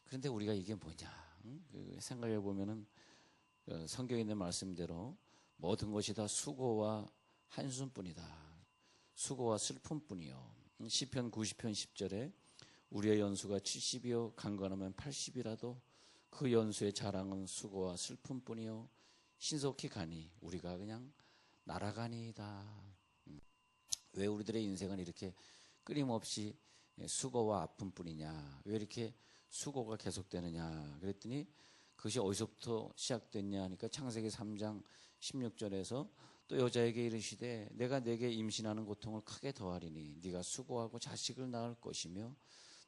그런데 우리가 이게 뭐냐? 생각해 보면은 성경에 있는 말씀대로 모든 것이 다 수고와 한숨뿐이다. 수고와 슬픔뿐이요. 시편 90편 10절에 우리의 연수가 70이요 강건하면 80이라도 그 연수의 자랑은 수고와 슬픔뿐이요 신속히 가니 우리가 그냥 날아가니이다. 왜 우리들의 인생은 이렇게 끊임없이 수고와 아픔뿐이냐? 왜 이렇게 수고가 계속되느냐? 그랬더니 그것이 어디서부터 시작됐냐 하니까 창세기 3장 16절에서 또 여자에게 이르시되 내가 네게 임신하는 고통을 크게 더하리니 네가 수고하고 자식을 낳을 것이며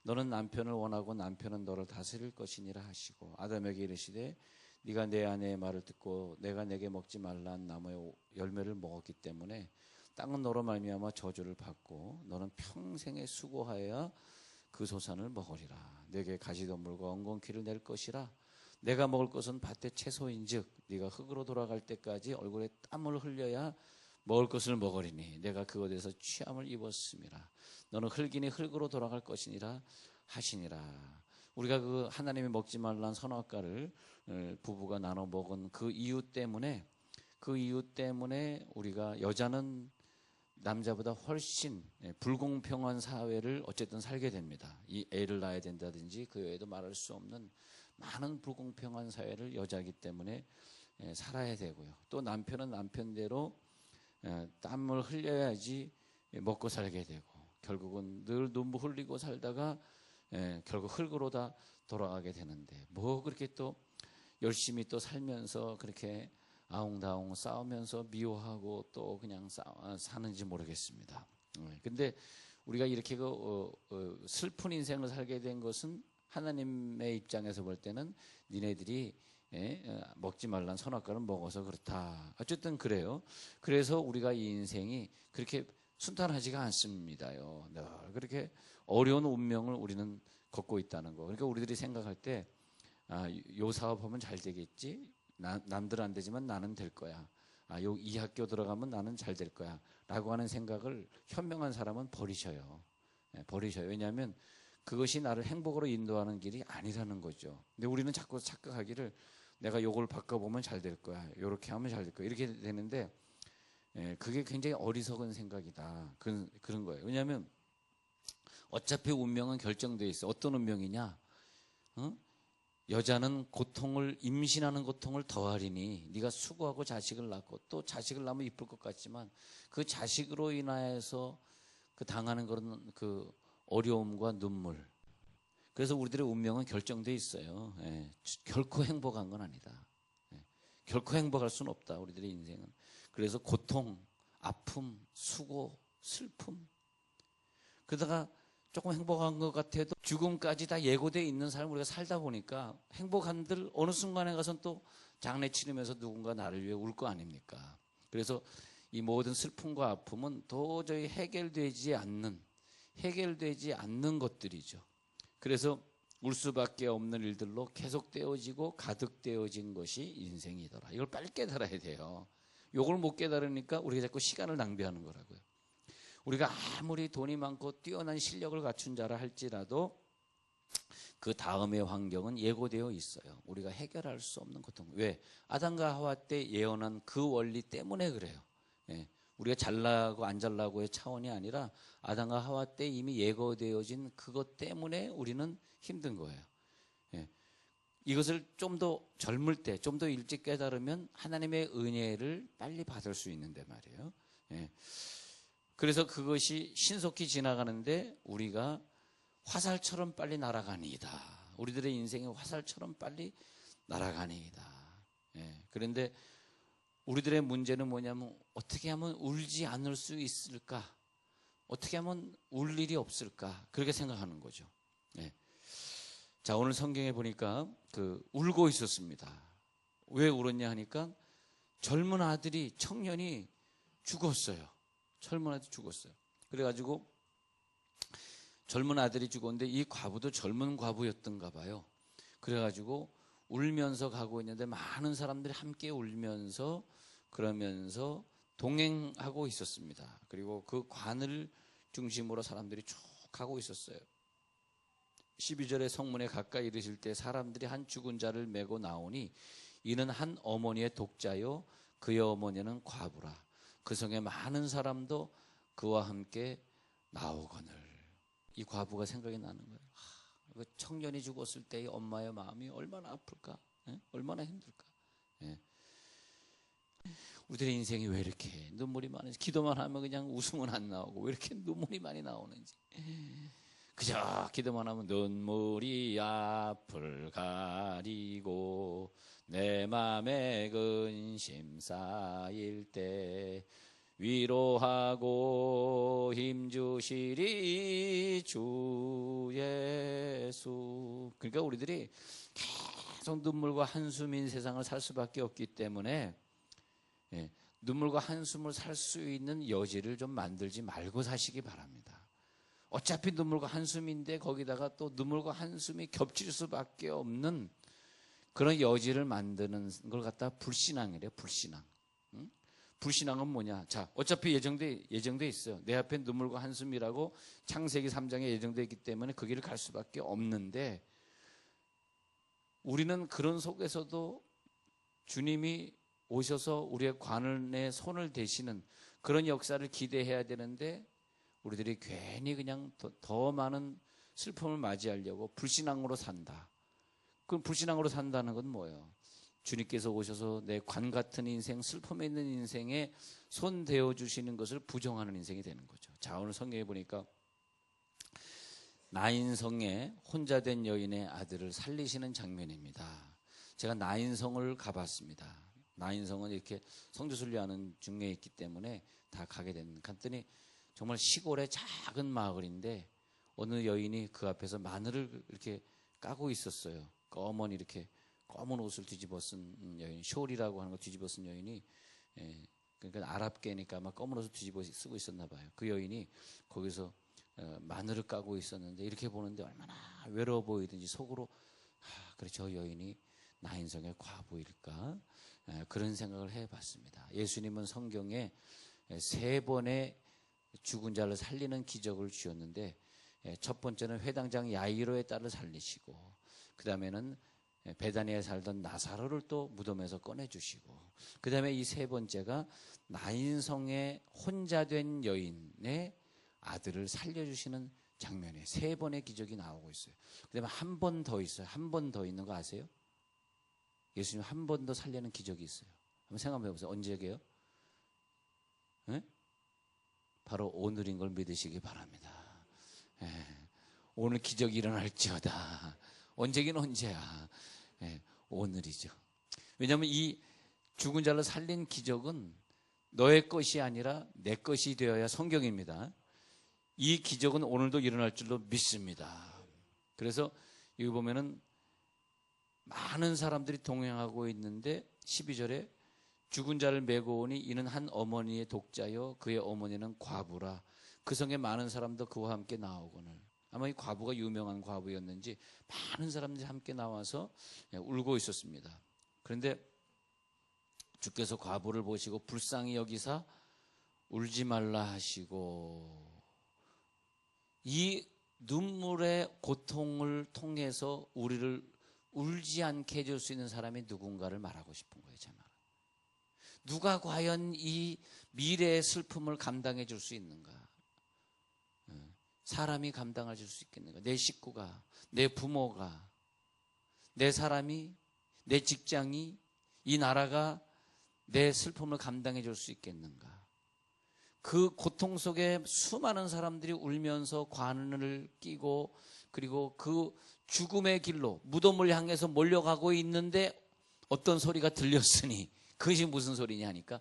너는 남편을 원하고 남편은 너를 다스릴 것이니라 하시고 아담에게 이르시되 네가 내 아내의 말을 듣고 내가 내게 먹지 말라는 나무의 열매를 먹었기 때문에 땅은 너로 말미암아 저주를 받고 너는 평생에 수고하여야 그 소산을 먹으리라. 내게 가시덤불과 엉겅퀴를 낼 것이라. 내가 먹을 것은 밭의 채소인즉 네가 흙으로 돌아갈 때까지 얼굴에 땀을 흘려야 먹을 것을 먹으리니 내가 그것에서 취함을 입었음이라. 너는 흙이니 흙으로 돌아갈 것이니라 하시니라. 우리가 그 하나님이 먹지 말란 선악과를 부부가 나눠 먹은 그 이유 때문에 우리가 여자는 남자보다 훨씬 불공평한 사회를 어쨌든 살게 됩니다. 이 애를 낳아야 된다든지 그 외에도 말할 수 없는 많은 불공평한 사회를 여자이기 때문에 살아야 되고요. 또 남편은 남편대로 땀을 흘려야지 먹고 살게 되고 결국은 늘 눈물 흘리고 살다가 결국 흙으로 다 돌아가게 되는데 뭐 그렇게 또 열심히 또 살면서 그렇게 아웅다웅 싸우면서 미워하고 또 그냥 사는지 모르겠습니다. 근데 우리가 이렇게 슬픈 인생을 살게 된 것은 하나님의 입장에서 볼 때는 니네들이 먹지 말란 선악과를 먹어서 그렇다. 어쨌든 그래요. 그래서 우리가 이 인생이 그렇게 순탄하지가 않습니다요. 늘 그렇게 어려운 운명을 우리는 걷고 있다는 거. 그러니까 우리들이 생각할 때 요 사업하면 잘 되겠지. 남들은 안 되지만 나는 될 거야. 이 학교 들어가면 나는 잘 될 거야. 라고 하는 생각을 현명한 사람은 버리셔요. 버리셔요. 왜냐하면 그것이 나를 행복으로 인도하는 길이 아니라는 거죠. 근데 우리는 자꾸 착각하기를 내가 요걸 바꿔보면 잘 될 거야. 요렇게 하면 잘 될 거야. 이렇게 되는데 그게 굉장히 어리석은 생각이다. 그런 거예요. 왜냐하면 어차피 운명은 결정되어 있어. 어떤 운명이냐? 여자는 임신하는 고통을 더하리니 네가 수고하고 자식을 낳고 또 자식을 낳으면 이쁠 것 같지만 그 자식으로 인하여서 그 당하는 그런 그 어려움과 눈물. 그래서 우리들의 운명은 결정되어 있어요. 결코 행복한 건 아니다. 결코 행복할 수는 없다. 우리들의 인생은. 그래서 고통, 아픔, 수고, 슬픔. 그러다가 조금 행복한 것 같아도 죽음까지 다 예고되어 있는 삶을 우리가 살다 보니까 행복한들 어느 순간에 가서는 또 장례 치르면서 누군가 나를 위해 울 거 아닙니까? 그래서 이 모든 슬픔과 아픔은 도저히 해결되지 않는 것들이죠. 그래서 울 수밖에 없는 일들로 계속되어지고 가득되어진 것이 인생이더라. 이걸 빨리 깨달아야 돼요. 이걸 못 깨달으니까 우리가 자꾸 시간을 낭비하는 거라고요. 우리가 아무리 돈이 많고 뛰어난 실력을 갖춘 자라 할지라도 그 다음의 환경은 예고되어 있어요. 우리가 해결할 수 없는 고통. 왜? 아담과 하와 때 예언한 그 원리 때문에 그래요. 우리가 잘나고 안 잘나고의 차원이 아니라 아담과 하와 때 이미 예고되어진 그것 때문에 우리는 힘든 거예요. 이것을 좀 더 젊을 때, 좀 더 일찍 깨달으면 하나님의 은혜를 빨리 받을 수 있는데 말이에요. 그래서 그것이 신속히 지나가는데 우리가 화살처럼 빨리 날아가니이다. 우리들의 인생이 화살처럼 빨리 날아가니이다. 그런데 우리들의 문제는 뭐냐면 어떻게 하면 울지 않을 수 있을까? 어떻게 하면 울 일이 없을까? 그렇게 생각하는 거죠. 자, 오늘 성경에 보니까 울고 있었습니다. 왜 울었냐 하니까 젊은 아들이 청년이 죽었어요. 젊은 아들이 죽었어요. 그래가지고 젊은 아들이 죽었는데 이 과부도 젊은 과부였던가 봐요. 그래가지고 울면서 가고 있는데 많은 사람들이 함께 울면서 그러면서 동행하고 있었습니다. 그리고 그 관을 중심으로 사람들이 쭉 가고 있었어요. 12절의 성문에 가까이 이르실 때 사람들이 한 죽은 자를 메고 나오니 이는 한 어머니의 독자요 그의 어머니는 과부라. 그 성에 많은 사람도 그와 함께 나오거늘. 이 과부가 생각이 나는 거예요. 그 청년이 죽었을 때의 엄마의 마음이 얼마나 아플까? 예? 얼마나 힘들까? 예. 우리들의 인생이 왜 이렇게 눈물이 많은지, 기도만 하면 그냥 웃음은 안 나오고 왜 이렇게 눈물이 많이 나오는지. 그저 기도만 하면 눈물이 앞을 가리고 내 맘에 근심 쌓일 때 위로하고 힘주시리 주 예수. 그러니까 우리들이 계속 눈물과 한숨인 세상을 살 수밖에 없기 때문에 눈물과 한숨을 살 수 있는 여지를 좀 만들지 말고 사시기 바랍니다. 어차피 눈물과 한숨인데 거기다가 또 눈물과 한숨이 겹칠 수밖에 없는 그런 여지를 만드는 걸 갖다 불신앙이래요. 불신앙. 응? 불신앙은 뭐냐? 자, 어차피 예정돼 있어요. 내 앞에 눈물과 한숨이라고 창세기 3장에 예정돼 있기 때문에 그 길을 갈 수밖에 없는데, 우리는 그런 속에서도 주님이 오셔서 우리의 관원에 손을 대시는 그런 역사를 기대해야 되는데, 우리들이 괜히 그냥 더 많은 슬픔을 맞이하려고 불신앙으로 산다. 그럼 불신앙으로 산다는 건 뭐예요? 주님께서 오셔서 내 관 같은 인생, 슬픔에 있는 인생에 손 대어 주시는 것을 부정하는 인생이 되는 거죠. 자, 오늘 성경에 보니까 나인성에 혼자 된 여인의 아들을 살리시는 장면입니다. 제가 나인성을 가봤습니다. 나인성은 이렇게 성지순례하는 중에 있기 때문에 다 가게 갔더니 정말 시골의 작은 마을인데 어느 여인이 그 앞에서 마늘을 이렇게 까고 있었어요. 검은 이렇게 검은 옷을 뒤집어 쓴 여인, 숄이라고 하는 거 뒤집어 쓴 여인이, 그러니까 아랍계니까 아마 검은 옷을 뒤집어 쓰고 있었나 봐요. 그 여인이 거기서 마늘을 까고 있었는데 이렇게 보는데 얼마나 외로워 보이든지 속으로 그래 저 여인이 나인성의 과부일까? 그런 생각을 해봤습니다. 예수님은 성경에 3번의 죽은 자를 살리는 기적을 주셨는데, 첫 번째는 회당장 야이로의 딸을 살리시고, 그 다음에는 베다니에 살던 나사로를 또 무덤에서 꺼내주시고, 그 다음에 이 3번째가 나인성에 혼자 된 여인의 아들을 살려주시는 장면에 3번의 기적이 나오고 있어요. 그 다음에 한 번 더 있어요. 한 번 더 있는 거 아세요? 예수님 한 번 더 살리는 기적이 있어요. 한번 생각 한번 해보세요. 언제게요? 네? 바로 오늘인 걸 믿으시기 바랍니다. 오늘 기적이 일어날지어다. 언제긴 언제야. 오늘이죠. 왜냐하면 이 죽은 자를 살린 기적은 너의 것이 아니라 내 것이 되어야 성경입니다. 이 기적은 오늘도 일어날 줄로 믿습니다. 그래서 여기 보면은 많은 사람들이 동행하고 있는데 12절에 죽은 자를 메고 오니 이는 한 어머니의 독자요 그의 어머니는 과부라. 그 성에 많은 사람도 그와 함께 나오거늘. 아마 이 과부가 유명한 과부였는지 많은 사람들이 함께 나와서 울고 있었습니다. 그런데 주께서 과부를 보시고 불쌍히 여기사 울지 말라 하시고, 이 눈물의 고통을 통해서 우리를 울지 않게 해줄 수 있는 사람이 누군가를 말하고 싶은 거예요. 제 말은. 누가 과연 이 미래의 슬픔을 감당해 줄 수 있는가? 사람이 감당해 줄 수 있겠는가? 내 식구가, 내 부모가, 내 사람이, 내 직장이, 이 나라가 내 슬픔을 감당해 줄 수 있겠는가? 그 고통 속에 수많은 사람들이 울면서 관을 끼고, 그리고 그 죽음의 길로 무덤을 향해서 몰려가고 있는데 어떤 소리가 들렸으니, 그것이 무슨 소리냐 하니까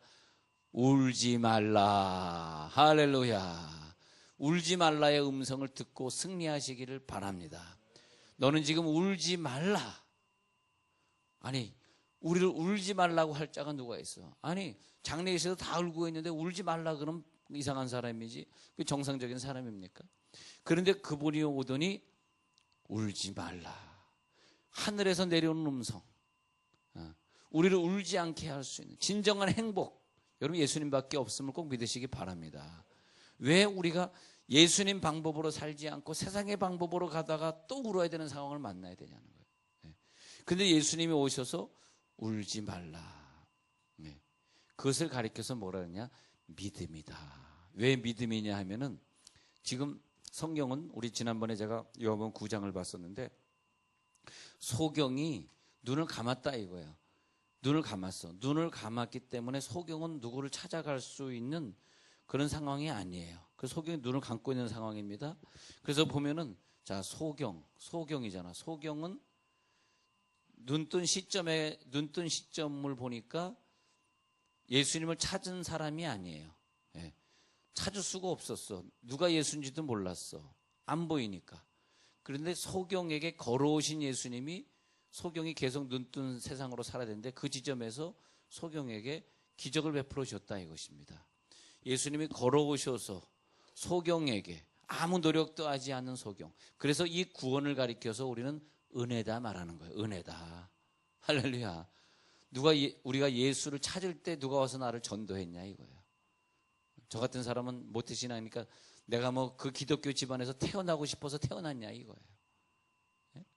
울지 말라. 할렐루야. 울지 말라의 음성을 듣고 승리하시기를 바랍니다. 너는 지금 울지 말라. 아니, 우리를 울지 말라고 할 자가 누가 있어? 아니, 장례에서도 다 울고 있는데 울지 말라 그러면 이상한 사람이지, 그 정상적인 사람입니까? 그런데 그분이 오더니 울지 말라. 하늘에서 내려오는 음성, 우리를 울지 않게 할 수 있는 진정한 행복, 여러분 예수님밖에 없음을 꼭 믿으시기 바랍니다. 왜 우리가 예수님 방법으로 살지 않고 세상의 방법으로 가다가 또 울어야 되는 상황을 만나야 되냐는 거예요. 근데 예수님이 오셔서 울지 말라. 그것을 가리켜서 뭐라 그러냐? 믿음이다. 왜 믿음이냐 하면은 지금 성경은 우리 지난번에 제가 요한복음 9장을 봤었는데 소경이 눈을 감았다 이거예요. 눈을 감았어. 눈을 감았기 때문에 소경은 누구를 찾아갈 수 있는 그런 상황이 아니에요. 그 소경이 눈을 감고 있는 상황입니다. 그래서 보면은 자 소경이잖아. 소경은 눈 뜬 시점을 보니까 예수님을 찾은 사람이 아니에요. 찾을 수가 없었어. 누가 예수인지도 몰랐어. 안 보이니까. 그런데 소경에게 걸어오신 예수님이 소경이 계속 눈뜬 세상으로 살아야 되는데 그 지점에서 소경에게 기적을 베풀어 줬다 이것입니다. 예수님이 걸어오셔서 소경에게 아무 노력도 하지 않는 소경. 그래서 이 구원을 가리켜서 우리는 은혜다 말하는 거예요. 은혜다. 할렐루야. 우리가 예수를 찾을 때 누가 와서 나를 전도했냐 이거예요. 저 같은 사람은 모태신앙이니까 내가 뭐 그 기독교 집안에서 태어나고 싶어서 태어났냐 이거예요.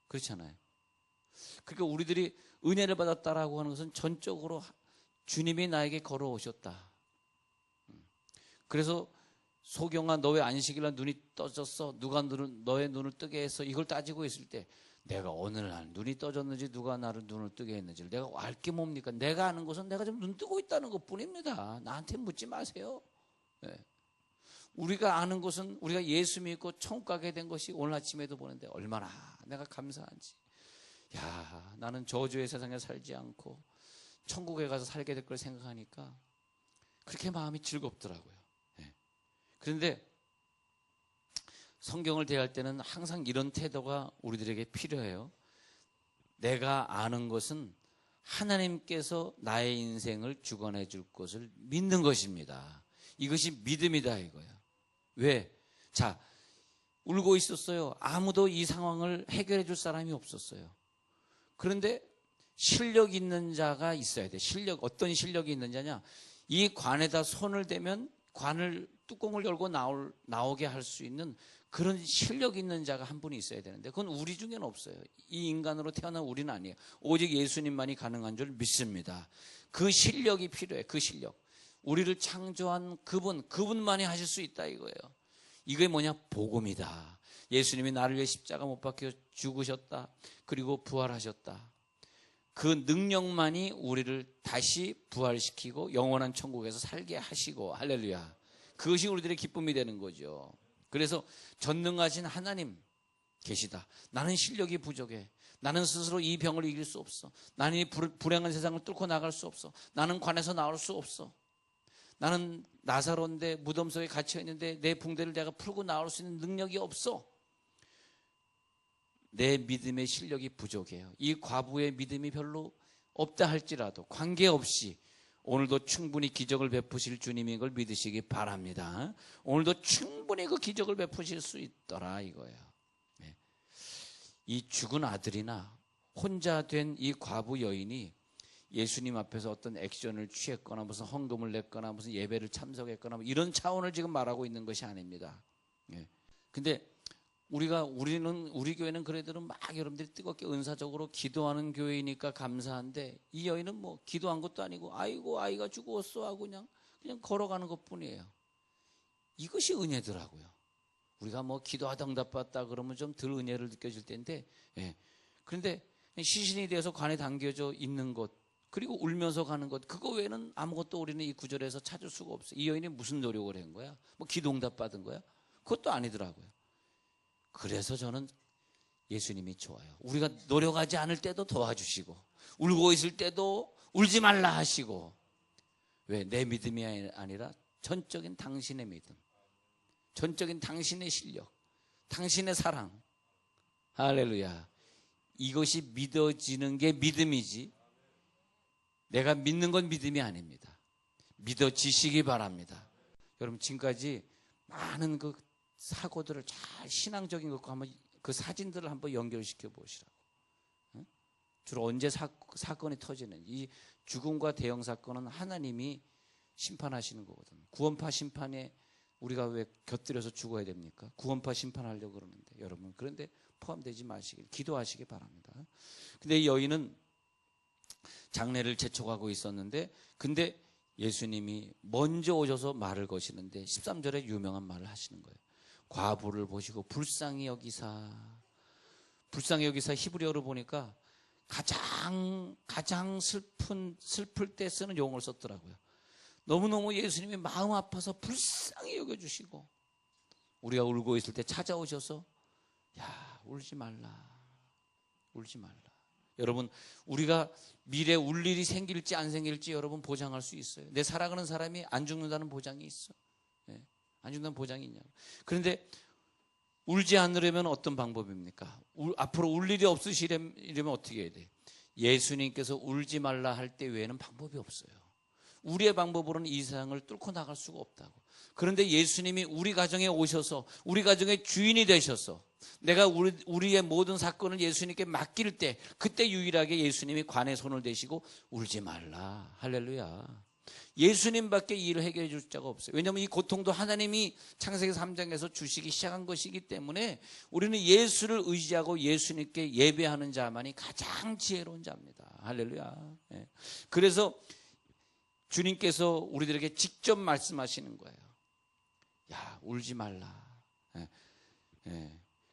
그렇잖아요. 그러니까 우리들이 은혜를 받았다라고 하는 것은 전적으로 주님이 나에게 걸어오셨다. 그래서 소경아 너 왜 안식일날 눈이 떠졌어? 누가 너의 눈을 뜨게 했어? 이걸 따지고 있을 때 내가 오늘날 눈이 떠졌는지 누가 나를 눈을 뜨게 했는지를 내가 알 게 뭡니까? 내가 아는 것은 내가 좀 눈 뜨고 있다는 것뿐입니다. 나한테 묻지 마세요. 우리가 아는 것은 우리가 예수 믿고 천국 가게 된 것이 오늘 아침에도 보는데 얼마나 내가 감사한지. 야, 나는 저주의 세상에 살지 않고 천국에 가서 살게 될 걸 생각하니까 그렇게 마음이 즐겁더라고요. 그런데 성경을 대할 때는 항상 이런 태도가 우리들에게 필요해요. 내가 아는 것은 하나님께서 나의 인생을 주관해 줄 것을 믿는 것입니다. 이것이 믿음이다 이거예요. 왜? 자, 울고 있었어요. 아무도 이 상황을 해결해 줄 사람이 없었어요. 그런데 실력 있는 자가 있어야 돼. 어떤 실력이 있는 자냐? 이 관에다 손을 대면 관을 뚜껑을 열고 나오게 할 수 있는 그런 실력 있는 자가 한 분이 있어야 되는데 그건 우리 중에는 없어요. 이 인간으로 태어난 우리는 아니에요. 오직 예수님만이 가능한 줄 믿습니다. 그 실력이 필요해. 그 실력. 우리를 창조한 그분만이 하실 수 있다 이거예요. 이게 뭐냐? 복음이다. 예수님이 나를 위해 십자가 못 박혀 죽으셨다. 그리고 부활하셨다. 그 능력만이 우리를 다시 부활시키고 영원한 천국에서 살게 하시고 할렐루야. 그것이 우리들의 기쁨이 되는 거죠. 그래서 전능하신 하나님 계시다. 나는 실력이 부족해. 나는 스스로 이 병을 이길 수 없어. 나는 이 불행한 세상을 뚫고 나갈 수 없어. 나는 관에서 나올 수 없어. 나는 나사로인데 무덤 속에 갇혀 있는데 내 붕대를 내가 풀고 나올 수 있는 능력이 없어. 내 믿음의 실력이 부족해요. 이 과부의 믿음이 별로 없다 할지라도 관계없이 오늘도 충분히 기적을 베푸실 주님인 걸 믿으시기 바랍니다. 오늘도 충분히 그 기적을 베푸실 수 있더라 이거예요. 이 죽은 아들이나 혼자 된 이 과부 여인이 예수님 앞에서 어떤 액션을 취했거나 무슨 헌금을 냈거나 무슨 예배를 참석했거나 뭐 이런 차원을 지금 말하고 있는 것이 아닙니다. 근데 우리 교회는 그래도 막 여러분들이 뜨겁게 은사적으로 기도하는 교회이니까 감사한데 이 여인은 뭐 기도한 것도 아니고 아이고 아이가 죽었어 하고 그냥 걸어가는 것뿐이에요. 이것이 은혜더라고요. 우리가 뭐 기도하다 응답받다 그러면 좀 덜 은혜를 느껴질 텐데 그런데 시신이 되어서 관에 담겨져 있는 것 그리고 울면서 가는 것 그거 외에는 아무것도 우리는 이 구절에서 찾을 수가 없어요. 이 여인이 무슨 노력을 한 거야? 뭐 기도 응답받은 거야? 그것도 아니더라고요. 그래서 저는 예수님이 좋아요. 우리가 노력하지 않을 때도 도와주시고 울고 있을 때도 울지 말라 하시고 왜? 내 믿음이 아니라 전적인 당신의 믿음, 전적인 당신의 실력, 당신의 사랑. 할렐루야. 이것이 믿어지는 게 믿음이지 내가 믿는 건 믿음이 아닙니다. 믿어지시기 바랍니다. 여러분 지금까지 많은 그 사고들을 잘 신앙적인 것과 한번 그 사진들을 한번 연결시켜 보시라고. 주로 언제 사건이 터지는지. 이 죽음과 대형 사건은 하나님이 심판하시는 거거든요. 구원파 심판에 우리가 왜 곁들여서 죽어야 됩니까? 구원파 심판하려고 그러는데 여러분, 그런데 포함되지 마시길 기도하시기 바랍니다. 근데 이 여인은 장례를 재촉하고 있었는데, 근데 예수님이 먼저 오셔서 말을 거시는데 13절에 유명한 말을 하시는 거예요. 과부를 보시고 불쌍히 여기사. 불쌍히 여기사 히브리어로 보니까 가장 슬플 때 쓰는 용어를 썼더라고요. 너무너무 예수님이 마음 아파서 불쌍히 여겨주시고, 우리가 울고 있을 때 찾아오셔서 야, 울지 말라. 여러분, 우리가 미래 울 일이 생길지 안 생길지 여러분 보장할 수 있어요. 내 사랑하는 사람이 안 죽는다는 보장이 있어. 네, 안 죽는다는 보장이 있냐고. 그런데 울지 않으려면 어떤 방법입니까? 앞으로 울 일이 없으시려면 어떻게 해야 돼? 예수님께서 울지 말라 할 때 외에는 방법이 없어요. 우리의 방법으로는 이 세상을 뚫고 나갈 수가 없다고. 그런데 예수님이 우리 가정에 오셔서 우리 가정의 주인이 되셔서 내가 우리의 모든 사건을 예수님께 맡길 때, 그때 유일하게 예수님이 관에 손을 대시고 울지 말라. 할렐루야. 예수님밖에 이 일을 해결해 줄 자가 없어요. 왜냐하면 이 고통도 하나님이 창세기 3장에서 주시기 시작한 것이기 때문에 우리는 예수를 의지하고 예수님께 예배하는 자만이 가장 지혜로운 자입니다. 할렐루야. 그래서 주님께서 우리들에게 직접 말씀하시는 거예요. 야, 울지 말라.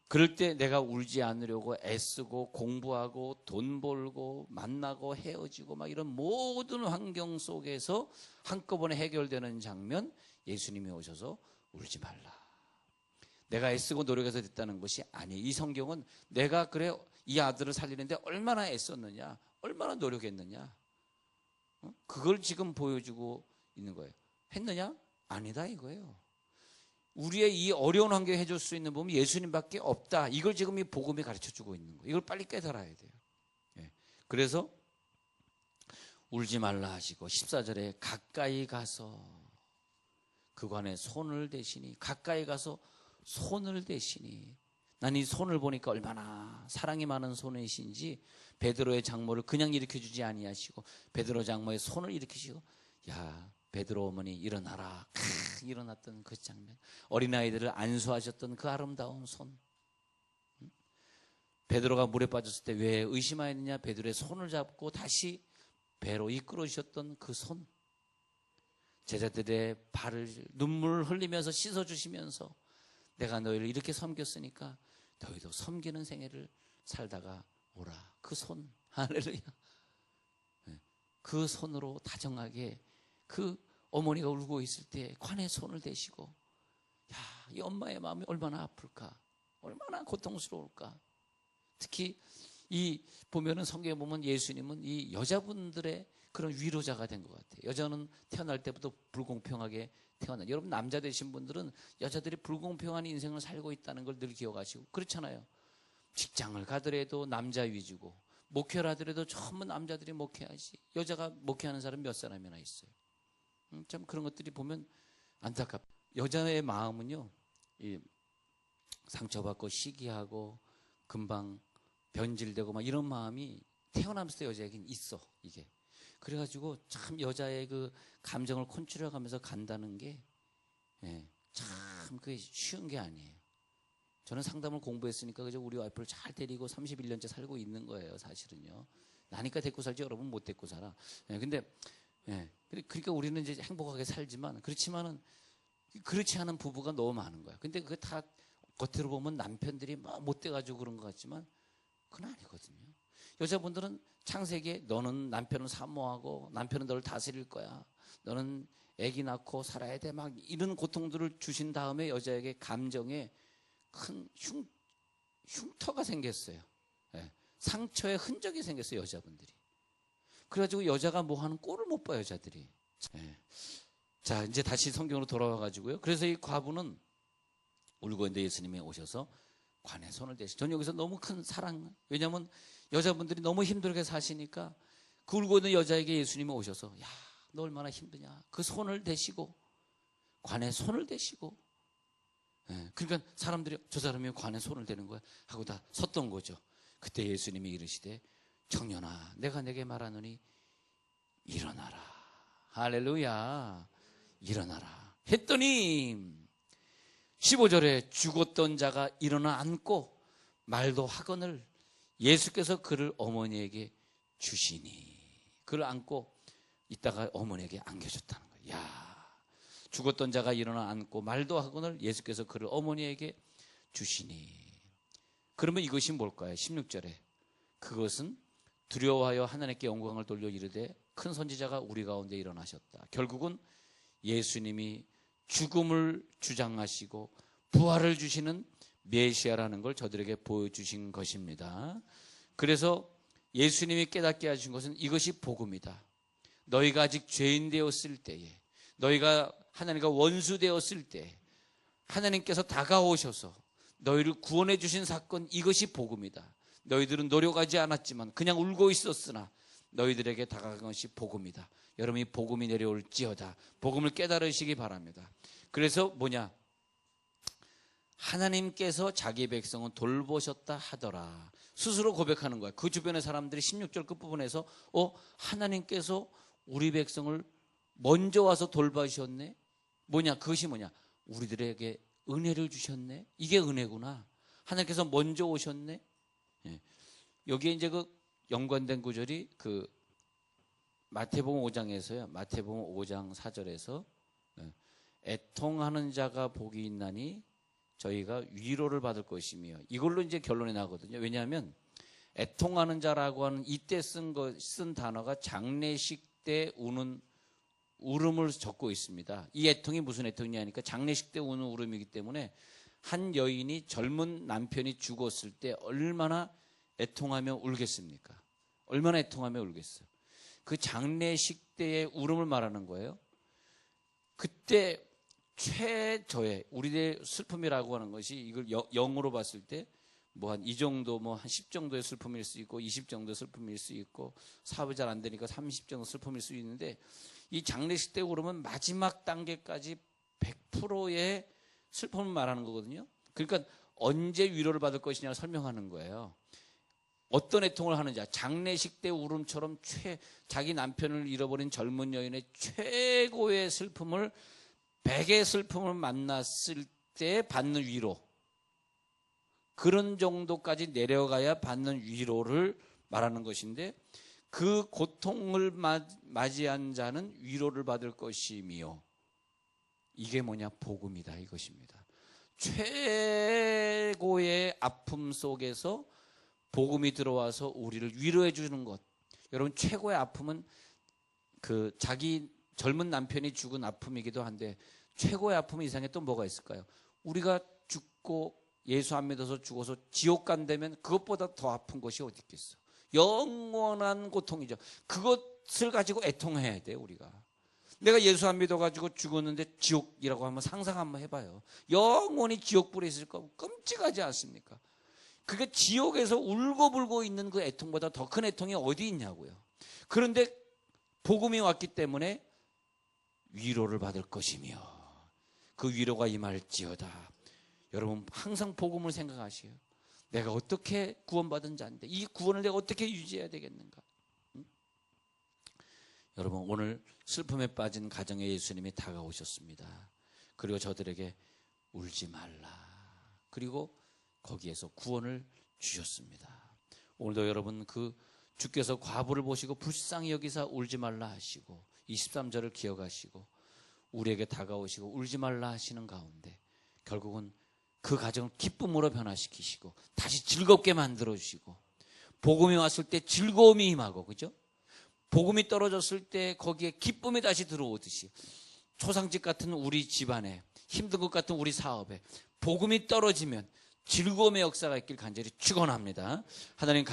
그럴 때 내가 울지 않으려고 애쓰고 공부하고 돈 벌고 만나고 헤어지고 막 이런 모든 환경 속에서 한꺼번에 해결되는 장면, 예수님이 오셔서 울지 말라. 내가 애쓰고 노력해서 됐다는 것이 아니에요. 이 성경은 내가 그래 이 아들을 살리는데 얼마나 애썼느냐, 얼마나 노력했느냐, 그걸 지금 보여주고 있는 거예요. 했느냐? 아니다 이거예요. 우리의 이 어려운 환경에 해줄 수 있는 분은 예수님밖에 없다. 이걸 지금 이 복음이 가르쳐주고 있는 거예요. 이걸 빨리 깨달아야 돼요. 그래서 울지 말라 하시고 14절에 가까이 가서 그관에 손을 대시니, 가까이 가서 손을 대시니, 난 이 손을 보니까 얼마나 사랑이 많은 손이신지, 베드로의 장모를 그냥 일으켜주지 아니하시고 베드로 장모의 손을 일으키시고, 야, 베드로 어머니 일어나라. 일어났던 그 장면, 어린아이들을 안수하셨던 그 아름다운 손. 베드로가 물에 빠졌을 때 왜 의심하였느냐, 베드로의 손을 잡고 다시 배로 이끌어 주셨던 그 손. 제자들의 발을 눈물을 흘리면서 씻어주시면서 내가 너희를 이렇게 섬겼으니까 너희도 섬기는 생애를 살다가 오라. 그 손. 할렐루야. 그 손으로 다정하게 그 어머니가 울고 있을 때 관에 손을 대시고, 야, 이 엄마의 마음이 얼마나 아플까, 얼마나 고통스러울까. 특히 이 보면은 성경에 보면 예수님은 이 여자분들의 그런 위로자가 된 것 같아요. 여자는 태어날 때부터 불공평하게 태어나. 여러분 남자 되신 분들은 여자들이 불공평한 인생을 살고 있다는 걸 늘 기억하시고, 그렇잖아요. 직장을 가더라도 남자 위주고, 목회를 하더라도 전부 남자들이 목회하지, 여자가 목회하는 사람 몇 사람이나 있어요. 참 그런 것들이 보면 안타깝다. 여자의 마음은요, 이 상처받고 시기하고 금방 변질되고 막 이런 마음이 태어나면서 여자에겐 있어, 이게. 그래가지고 참 여자의 그 감정을 컨트롤하면서 간다는 게 참 그게 쉬운 게 아니에요. 저는 상담을 공부했으니까 그저 우리 와이프를 잘 데리고 31년째 살고 있는 거예요, 사실은요. 나니까 데리고 살지 여러분 못 데리고 살아. 근데 그러니까 우리는 이제 행복하게 살지만, 그렇지만은 그렇지 않은 부부가 너무 많은 거야. 근데 그게 다 겉으로 보면 남편들이 뭐 못돼가지고 그런 것 같지만 그건 아니거든요. 여자분들은 창세기에 너는 남편을 사모하고 남편은 너를 다스릴 거야, 너는 아기 낳고 살아야 돼, 막 이런 고통들을 주신 다음에 여자에게 감정에 큰 흉터가 생겼어요. 상처의 흔적이 생겼어요, 여자분들이. 그래가지고 여자가 뭐 하는 꼴을 못 봐요, 여자들이. 자, 이제 다시 성경으로 돌아와가지고요. 그래서 이 과부는 울고 있는데 예수님이 오셔서 관에 손을 대시고, 저는 여기서 너무 큰 사랑, 왜냐하면 여자분들이 너무 힘들게 사시니까 그 울고 있는 여자에게 예수님이 오셔서, 야, 너 얼마나 힘드냐, 그 손을 대시고, 관에 손을 대시고. 그러니까 사람들이 저 사람이 관에 손을 대는 거야 하고 다 섰던 거죠. 그때 예수님이 이르시되 청년아, 내가 내게 말하노니 일어나라. 할렐루야. 일어나라 했더니 15절에 죽었던 자가 일어나 앉고 말도 하거늘 예수께서 그를 어머니에게 주시니. 그를 안고 있다가 어머니에게 안겨줬다는 거예요. 야, 죽었던 자가 일어나 앉고 말도 하거늘 예수께서 그를 어머니에게 주시니. 그러면 이것이 뭘까요? 16절에 그것은 두려워하여 하나님께 영광을 돌려 이르되 큰 선지자가 우리 가운데 일어나셨다. 결국은 예수님이 죽음을 주장하시고 부활을 주시는 메시아라는 걸 저들에게 보여주신 것입니다. 그래서 예수님이 깨닫게 하신 것은 이것이 복음이다. 너희가 아직 죄인 되었을 때에, 너희가 하나님과 원수 되었을 때 하나님께서 다가오셔서 너희를 구원해 주신 사건, 이것이 복음이다. 너희들은 노력하지 않았지만 그냥 울고 있었으나 너희들에게 다가간 것이 복음이다. 여러분이 복음이 내려올지어다. 복음을 깨달으시기 바랍니다. 그래서 뭐냐? 하나님께서 자기 백성은 돌보셨다 하더라. 스스로 고백하는 거야. 그 주변의 사람들이 16절 끝부분에서 하나님께서 우리 백성을 먼저 와서 돌봐주셨네. 뭐냐? 그것이 뭐냐? 우리들에게 은혜를 주셨네. 이게 은혜구나. 하나님께서 먼저 오셨네. 예. 여기에 이제 그 연관된 구절이 그 마태복음 5장에서요. 마태복음 5장 4절에서 애통하는 자가 복이 있나니 저희가 위로를 받을 것이며, 이걸로 이제 결론이 나거든요. 왜냐하면 애통하는 자라고 하는 이때 쓴 단어가 장례식 때 우는 울음을 적고 있습니다. 이 애통이 무슨 애통이냐니까 장례식 때 우는 울음이기 때문에 한 여인이 젊은 남편이 죽었을 때 얼마나 애통하며 울겠습니까? 얼마나 애통하며 울겠어요. 그 장례식 때의 울음을 말하는 거예요. 그때 최저의 우리의 슬픔이라고 하는 것이 이걸 영으로 봤을 때 뭐 한 이 정도, 뭐 한 10 정도의 슬픔일 수 있고 20 정도의 슬픔일 수 있고 사업이 잘 안 되니까 30 정도 슬픔일 수 있는데, 이 장례식 때 울음은 마지막 단계까지 100%의 슬픔을 말하는 거거든요. 그러니까 언제 위로를 받을 것이냐를 설명하는 거예요. 어떤 애통을 하느냐. 장례식 때 울음처럼 자기 남편을 잃어버린 젊은 여인의 최고의 슬픔을, 100의 슬픔을 만났을 때 받는 위로, 그런 정도까지 내려가야 받는 위로를 말하는 것인데, 그 고통을 맞이한 자는 위로를 받을 것이며, 이게 뭐냐? 복음이다, 이것입니다. 최고의 아픔 속에서 복음이 들어와서 우리를 위로해 주는 것. 여러분, 최고의 아픔은 그 자기 젊은 남편이 죽은 아픔이기도 한데, 최고의 아픔 이상에 또 뭐가 있을까요? 우리가 죽고 예수 안 믿어서 죽어서 지옥 간다면 그것보다 더 아픈 것이 어디 있겠어? 영원한 고통이죠. 그것을 가지고 애통해야 돼, 우리가. 내가 예수 안 믿어가지고 죽었는데 지옥이라고 하면 상상 한번 해봐요. 영원히 지옥불에 있을 거 끔찍하지 않습니까? 그게 지옥에서 울고불고 있는 그 애통보다 더 큰 애통이 어디 있냐고요. 그런데 복음이 왔기 때문에 위로를 받을 것이며 그 위로가 임할지어다. 여러분, 항상 복음을 생각하시오. 내가 어떻게 구원받은 자인데 이 구원을 내가 어떻게 유지해야 되겠는가? 여러분, 오늘 슬픔에 빠진 가정에 예수님이 다가오셨습니다. 그리고 저들에게 울지 말라. 그리고 거기에서 구원을 주셨습니다. 오늘도 여러분, 그 주께서 과부를 보시고 불쌍히 여기사 울지 말라 하시고 23절을 기억하시고 우리에게 다가오시고 울지 말라 하시는 가운데 결국은 그 가정을 기쁨으로 변화시키시고 다시 즐겁게 만들어주시고, 복음이 왔을 때 즐거움이 임하고, 그죠? 복음이 떨어졌을 때 거기에 기쁨이 다시 들어오듯이 초상집 같은 우리 집안에, 힘든 것 같은 우리 사업에 복음이 떨어지면 즐거움의 역사가 있길 간절히 축원합니다. 하나님